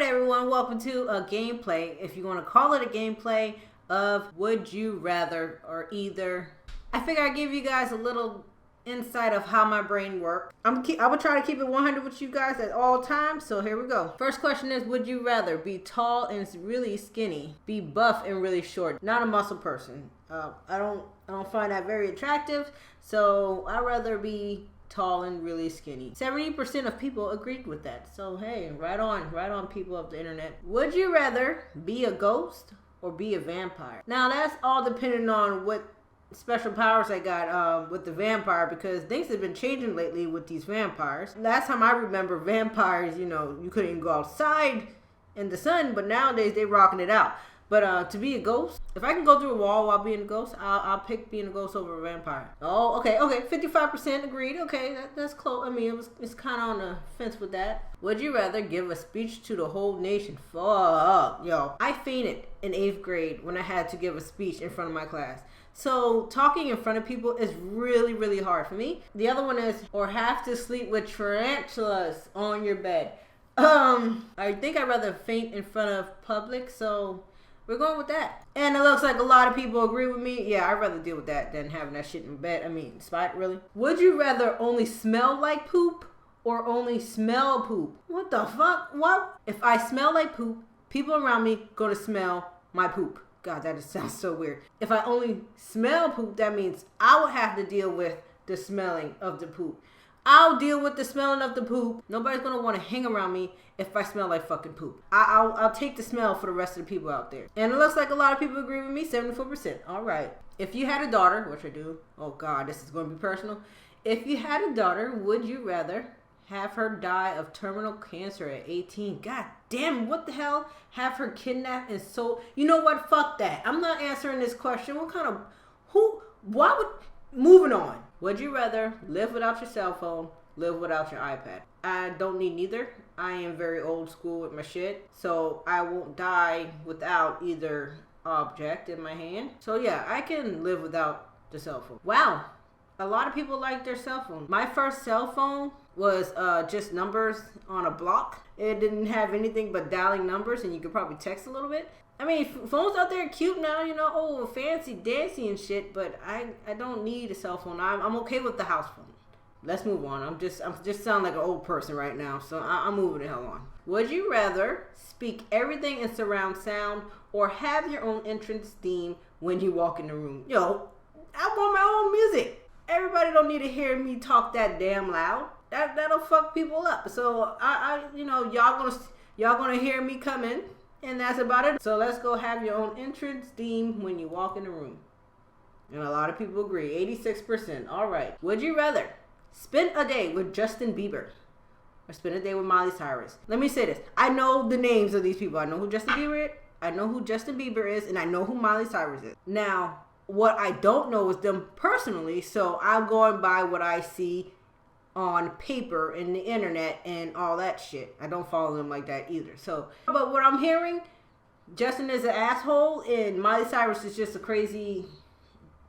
Hi everyone, welcome to a gameplay, if you want to call it a gameplay, of Would You Rather or Either. I figure I'd give you guys a little insight of how my brain works. I would try to keep it 100 with you guys at all times, so here we go. First question is, would you rather be tall and really skinny, be buff and really short? Not a muscle person. I don't find that very attractive, so I'd rather be tall and really skinny. 70% of people agreed with that. So hey, right on people of the internet. Would you rather be a ghost or be a vampire? Now that's all depending on what special powers I got with the vampire, because things have been changing lately with these vampires. Last time I remember, vampires, you couldn't even go outside in the sun, but nowadays they rocking it out. But to be a ghost, if I can go through a wall while being a ghost, I'll pick being a ghost over a vampire. Oh, okay, 55% agreed. Okay, that's close. I mean, it's kind of on the fence with that. Would you rather give a speech to the whole nation? Fuck, yo. I fainted in 8th grade when I had to give a speech in front of my class. So talking in front of people is really, really hard for me. The other one is, or have to sleep with tarantulas on your bed. I think I'd rather faint in front of public, so we're going with that. And it looks like a lot of people agree with me. Yeah, I'd rather deal with that than having that shit in bed. I mean, spot, really. Would you rather only smell like poop or only smell poop? What the fuck? What? If I smell like poop, people around me gonna smell my poop. God, that just sounds so weird. If I only smell poop, that means I would have to deal with the smelling of the poop. I'll deal with the smelling of the poop. Nobody's gonna want to hang around me if I smell like fucking poop. I'll take the smell for the rest of the people out there. And it looks like a lot of people agree with me, 74%. All right. If you had a daughter, which I do, oh God, this is gonna be personal. If you had a daughter, would you rather have her die of terminal cancer at 18? God damn, what the hell? Have her kidnapped and sold? You know what? Fuck that. I'm not answering this question. Moving on. Would you rather live without your cell phone, live without your iPad? I don't need neither. I am very old school with my shit, so I won't die without either object in my hand. So yeah, I can live without the cell phone. Wow, a lot of people like their cell phone. My first cell phone was just numbers on a block. It didn't have anything but dialing numbers, and you could probably text a little bit. I mean, phones out there are cute now, oh, fancy, dancy and shit, but I don't need a cell phone. I'm okay with the house phone. Let's move on. I'm just sound like an old person right now, so I'm moving the hell on. Would you rather speak everything in surround sound or have your own entrance theme when you walk in the room? Yo, I want my own music. Everybody don't need to hear me talk that damn loud. That'll fuck people up. So y'all gonna hear me come in. And that's about it. So let's go have your own entrance theme when you walk in the room. And a lot of people agree. 86%. All right. Would you rather spend a day with Justin Bieber or spend a day with Miley Cyrus? Let me say this. I know the names of these people. I know who Justin Bieber is. I know who Justin Bieber is. And I know who Miley Cyrus is. Now, what I don't know is them personally. So I'm going by what I see on paper and the internet and all that shit. I don't follow them like that either. So, but what I'm hearing, Justin is an asshole and Miley Cyrus is just a crazy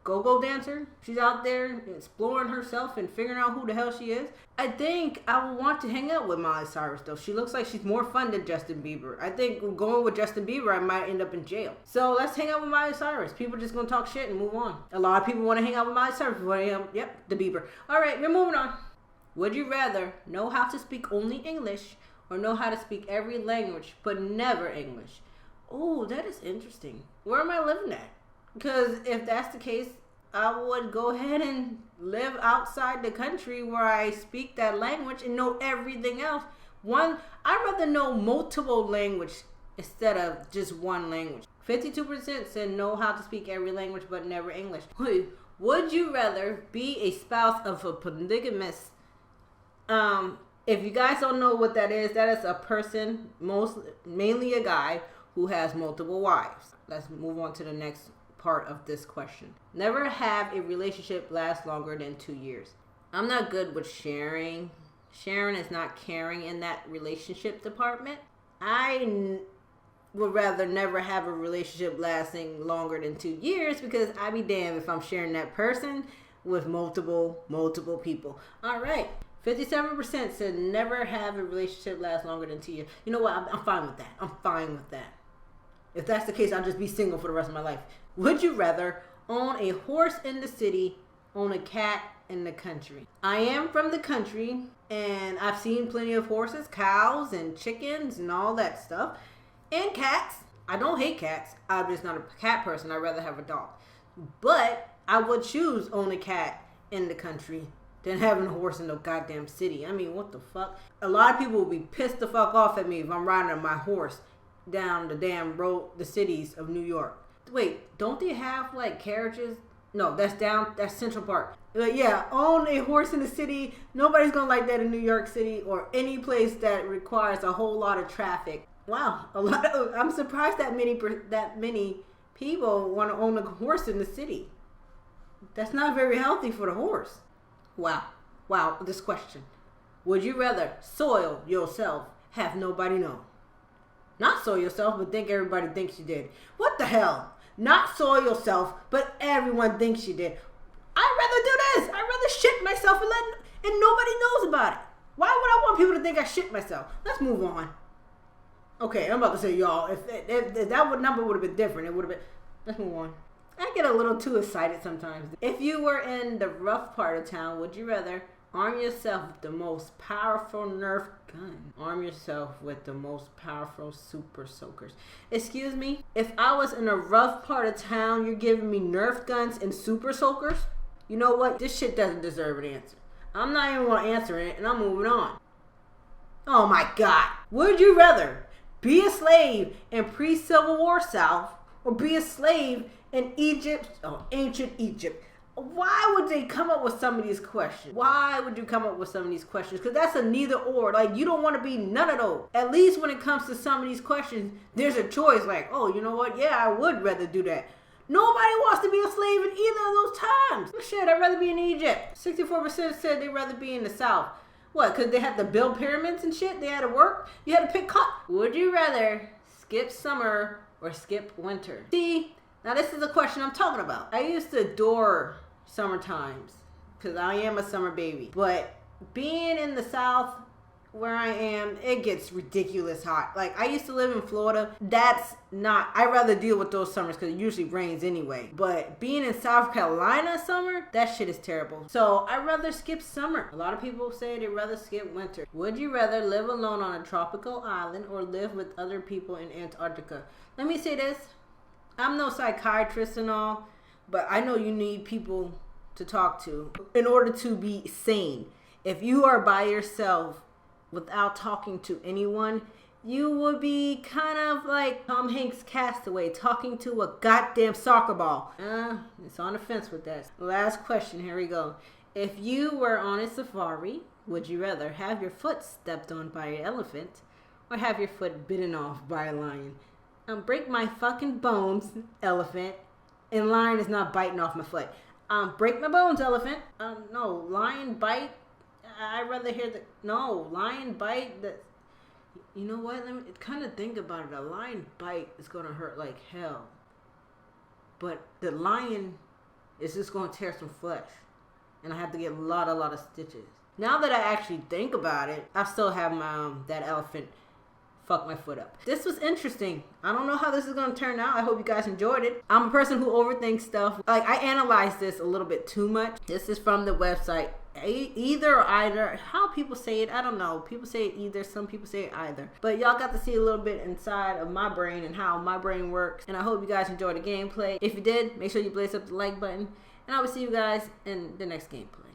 go-go dancer. She's out there exploring herself and figuring out who the hell she is. I think I would want to hang out with Miley Cyrus though. She looks like she's more fun than Justin Bieber. I think going with Justin Bieber, I might end up in jail. So let's hang out with Miley Cyrus. People are just gonna talk shit and move on. A lot of people want to hang out with Miley Cyrus. Yep, the Bieber. All right, we're moving on. Would you rather know how to speak only English or know how to speak every language but never English? Oh, that is interesting. Where am I living at? Because if that's the case, I would go ahead and live outside the country where I speak that language and know everything else. I'd rather know multiple languages instead of just one language. 52% said know how to speak every language but never English. Would you rather be a spouse of a polygamist? If you guys don't know what that is a person, mainly a guy, who has multiple wives. Let's move on to the next part of this question. Never have a relationship last longer than 2 years. I'm not good with sharing. Sharon is not caring in that relationship department. I would rather never have a relationship lasting longer than 2 years, because I be damned if I'm sharing that person with multiple people. All right. 57% said never have a relationship last longer than 2 years. You know what? I'm fine with that. I'm fine with that. If that's the case, I'll just be single for the rest of my life. Would you rather own a horse in the city, own a cat in the country? I am from the country, and I've seen plenty of horses, cows, and chickens, and all that stuff. And cats. I don't hate cats. I'm just not a cat person. I'd rather have a dog. But I would choose own a cat in the country than having a horse in the goddamn city. I mean, what the fuck? A lot of people will be pissed the fuck off at me if I'm riding on my horse down the damn road, the cities of New York. Wait, don't they have like carriages? No, that's Central Park. But yeah, own a horse in the city. Nobody's gonna like that in New York City or any place that requires a whole lot of traffic. Wow, I'm surprised that many people want to own a horse in the city. That's not very healthy for the horse. Wow, this question. Would you rather soil yourself, have nobody know? Not soil yourself, but think everybody thinks you did. What the hell? Not soil yourself, but everyone thinks you did. I'd rather do this. I'd rather shit myself and nobody knows about it. Why would I want people to think I shit myself? Let's move on. Okay, I'm about to say, y'all, if that number would have been different, it would have been... Let's move on. I get a little too excited sometimes. If you were in the rough part of town, would you rather arm yourself with the most powerful Nerf gun? Arm yourself with the most powerful super soakers. Excuse me? If I was in a rough part of town, you're giving me Nerf guns and super soakers? You know what? This shit doesn't deserve an answer. I'm not even going to answer it, and I'm moving on. Oh my God. Would you rather be a slave in pre-Civil War South or be a slave in Egypt, ancient Egypt? Why would they come up with some of these questions? Why would you come up with some of these questions? Because that's a neither or. Like, you don't want to be none of those. At least when it comes to some of these questions, there's a choice. Like, oh, you know what? Yeah, I would rather do that. Nobody wants to be a slave in either of those times. Oh, shit, I'd rather be in Egypt. 64% said they'd rather be in the South. What, because they had to build pyramids and shit? They had to work? You had to pick cotton. Would you rather skip summer or skip winter? See, now this is the question I'm talking about. I used to adore summer times because I am a summer baby. But being in the South where I am, it gets ridiculous hot. Like, I used to live in Florida. That's not... I'd rather deal with those summers because it usually rains anyway. But being in South Carolina summer, that shit is terrible. So I'd rather skip summer. A lot of people say they'd rather skip winter. Would you rather live alone on a tropical island or live with other people in Antarctica? Let me say this. I'm no psychiatrist and all, but I know you need people to talk to in order to be sane. If you are by yourself without talking to anyone, you would be kind of like Tom Hanks' Castaway talking to a goddamn soccer ball. It's on the fence with that. Last question, here we go. If you were on a safari, would you rather have your foot stepped on by an elephant or have your foot bitten off by a lion? Break my fucking bones, elephant. And lion is not biting off my foot. Break my bones, elephant. No, lion bite. I'd rather hear the... No, lion bite. You know what? Let me kind of think about it. A lion bite is going to hurt like hell. But the lion is just going to tear some flesh. And I have to get a lot of stitches. Now that I actually think about it, I still have my that elephant fuck my foot up. This was interesting. I don't know how this is going to turn out. I hope you guys enjoyed it. I'm a person who overthinks stuff. Like, I analyzed this a little bit too much. This is from the website. Either or either. How people say it, I don't know. People say it either. Some people say it either. But y'all got to see a little bit inside of my brain and how my brain works. And I hope you guys enjoyed the gameplay. If you did, make sure you blaze up the like button. And I will see you guys in the next gameplay.